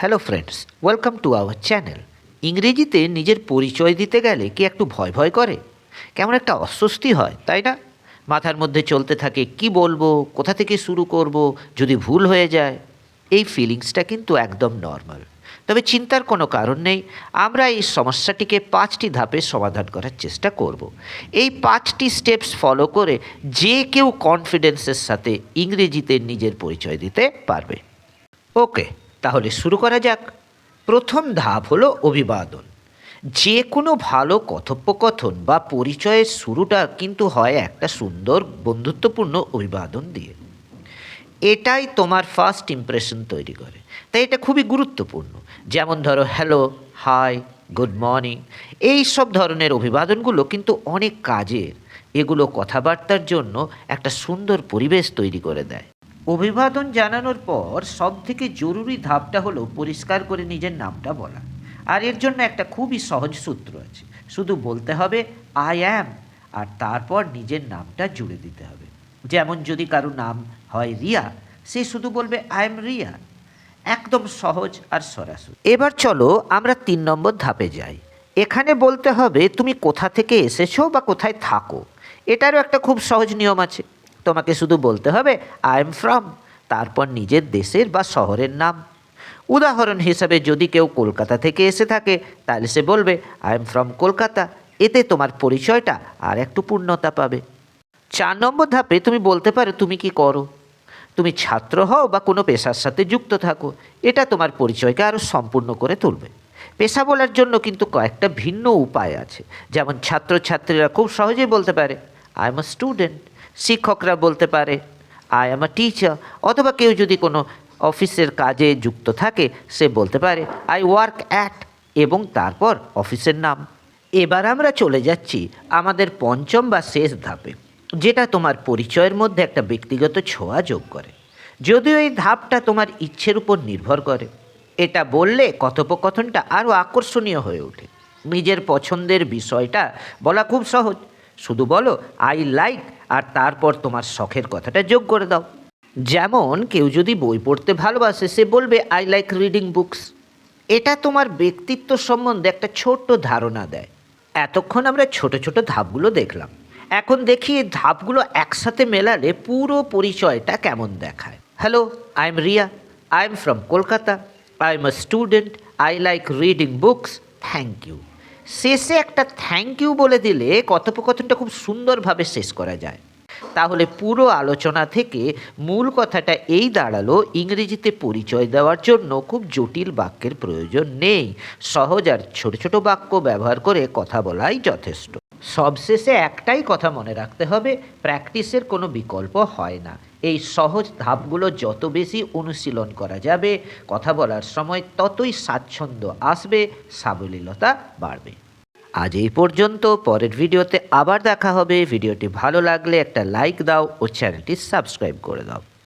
Hello friends, welcome to our channel. ইংরেজিতে নিজের পরিচয় দিতে গেলে কি একটু ভয় ভয় করে? কেমন একটা অস্বস্তি হয়, তাই না? মাথার মধ্যে চলতে থাকে কি বলবো, কোথা থেকে শুরু করব, যদি ভুল হয়ে যায়। এই ফিলিংসটা কিন্তু একদম নর্মাল। তবে চিন্তার কোনো কারণ নেই। আমরা এই সমস্যাটিকে 5টি ধাপে সমাধান করার চেষ্টা করব। এই 5টি স্টেপস ফলো করে যে কেউ কনফিডেন্সের সাথে ইংরেজিতে নিজের পরিচয় দিতে পারবে। ওকে, তাহলে শুরু করা যাক। প্রথম ধাপ হলো অভিবাদন। যে কোনো ভালো কথোপকথন বা পরিচয়ের শুরুটা কিন্তু হয় একটা সুন্দর বন্ধুত্বপূর্ণ অভিবাদন দিয়ে। এটাই তোমার ফার্স্ট ইমপ্রেশন তৈরি করে, তাই এটা খুবই গুরুত্বপূর্ণ। যেমন ধরো হ্যালো, হাই, গুড মর্নিং। এই সব ধরনের অভিবাদনগুলো কিন্তু অনেক কাজের। এগুলো কথাবার্তার জন্য একটা সুন্দর পরিবেশ তৈরি করে দেয়। অভিবাদন জানানোর পর সবথেকে জরুরি ধাপটা হলো পরিষ্কার করে নিজের নামটা বলা। আর এর জন্য একটা খুবই সহজ সূত্র আছে। শুধু বলতে হবে আই অ্যাম, আর তারপর নিজের নামটা জুড়ে দিতে হবে। যেমন যদি কারো নাম হয় রিয়া, সে শুধু বলবে আই এম রিয়া। একদম সহজ আর সরাসরি। এবার চলো আমরা 3 নম্বর ধাপে যাই। এখানে বলতে হবে তুমি কোথা থেকে এসেছো বা কোথায় থাকো। এটারও একটা খুব সহজ নিয়ম আছে। তোমাকে শুধু বলতে হবে আই এম ফ্রম, তারপর নিজের দেশের বা শহরের নাম। উদাহরণ হিসাবে যদি কেউ কলকাতা থেকে এসে থাকে, তাহলে সে বলবে আই এম ফ্রম কলকাতা। এতে তোমার পরিচয়টা আর একটু পূর্ণতা পাবে। 4 নম্বর ধাপে তুমি বলতে পারো তুমি কি করো। তুমি ছাত্র হও বা কোনো পেশার সাথে যুক্ত থাকো। এটা তোমার পরিচয়কে আরও সম্পূর্ণ করে তুলবে। পেশা বলার জন্য কিন্তু কয়েকটা ভিন্ন উপায় আছে। যেমন ছাত্রছাত্রীরা খুব সহজেই বলতে পারে আই এম আ স্টুডেন্ট। শিক্ষকরা বলতে পারে আই এম আ টিচার। অথবা কেউ যদি কোনো অফিসের কাজে যুক্ত থাকে, সে বলতে পারে আই ওয়ার্ক অ্যাট, এবং তারপর অফিসের নাম। এবার আমরা চলে যাচ্ছি আমাদের 5ম বা শেষ ধাপে, যেটা তোমার পরিচয়ের মধ্যে একটা ব্যক্তিগত ছোঁয়া যোগ করে। যদিও এই ধাপটা তোমার ইচ্ছের উপর নির্ভর করে। এটা বললে কথোপকথনটা আরও আকর্ষণীয় হয়ে ওঠে। নিজের পছন্দের বিষয়টা বলা খুব সহজ। শুধু বলো আই লাইক, আর তারপর তোমার শখের কথাটা যোগ করে দাও। যেমন কেউ যদি বই পড়তে ভালোবাসে, সে বলবে আই লাইক রিডিং বুকস। এটা তোমার ব্যক্তিত্ব সম্বন্ধে একটা ছোট্ট ধারণা দেয়। এতক্ষণ আমরা ছোট ছোট ধাপগুলো দেখলাম। এখন দেখি এই ধাপগুলো একসাথে মেলালে পুরো পরিচয়টা কেমন দেখায়। Hello, I am Riya, I am from Kolkata, I am a student, I like reading books, thank you. শেষে একটা থ্যাংক ইউ বলে দিলে কথোপকথনটা খুব সুন্দরভাবে শেষ করা যায়। তাহলে পুরো আলোচনা থেকে মূল কথাটা এই দাঁড়ালো, ইংরেজিতে পরিচয় দেওয়ার জন্য খুব জটিল বাক্যের প্রয়োজন নেই। সহজ আর ছোট ছোট বাক্য ব্যবহার করে কথা বলাই যথেষ্ট। সবশেষে একটাই কথা মনে রাখতে হবে, প্র্যাকটিসের কোনো বিকল্প হয় না। এই সহজ ধাপগুলো যত বেশি অনুশীলন করা যাবে, কথা বলার সময় ততই স্বাচ্ছন্দ্য আসবে, সাবলীলতা বাড়বে। আজ এই পর্যন্ত। পরের ভিডিওতে আবার দেখা হবে। ভিডিওটি ভালো লাগলে একটা লাইক দাও ও চ্যানেলটি সাবস্ক্রাইব করে দাও।